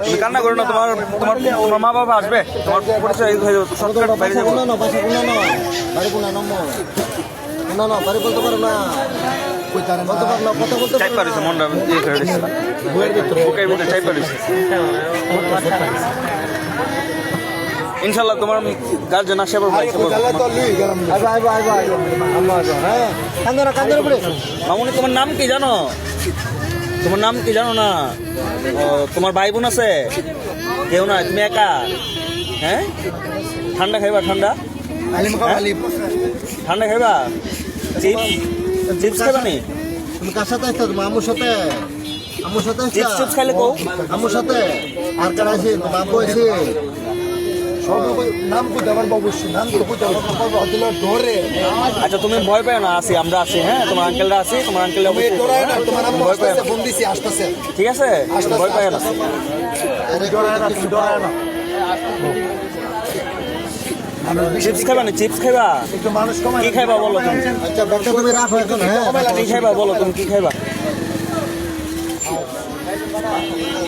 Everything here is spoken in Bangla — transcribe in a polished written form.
তুমি কান্না করো না, তোমার তোমার তোমার মা বাবা আসবে, তোমার পরিচয় হয়ে যাবে, শর্টকাট বাইরে যাবো। বাড়ি বলতে পারো না, বলতে পারো না, কথা বলতে চাই পারিস মনটা ইয়ে করে দিচ্ছে, বুকের ভিতরে চাই পারিস। ইনশাল্লাহ তোমার গার্জেন আসে আবার ভাই মামুনি। তোমার নাম কি জানো? তোমার নাম কি জানো না? ও, তোমার ভাই বোন আছে? কেউ না, তুমি একা? হ্যাঁ, ঠান্ডা খাইবা? ঠান্ডা ঠান্ডা খাইবা? চিপস চিপস খাইবা নি? তুমি কার সাথে আসছো? তোমার আম্মুর সাথে? আম্মুর সাথে চিপস চিপস খাইলে কও। আম্মুর সাথে আর কারা আছে? তোমার আব্বু আছে? নাম কই দেবার অবশ্যই নাম তো কই দেবার ধরে। আচ্ছা তুমি ভয় পাও না, আসি আমরা আছি। হ্যাঁ, তোমার আঙ্কেলরা আছে, তোমার আঙ্কেল তোমার আম্মু ভয় পায় না, ফোন দিছি, আসতেছে। ঠিক আছে? ভয় পায় না। চিপস খাইবা না? চিপস খাইবা? কি খাইবা বলো তুমি? আচ্ছা ব্যাগটা তুমি রাখো এখন। হ্যাঁ, কি খাইবা বলো তুমি, কি খাইবা?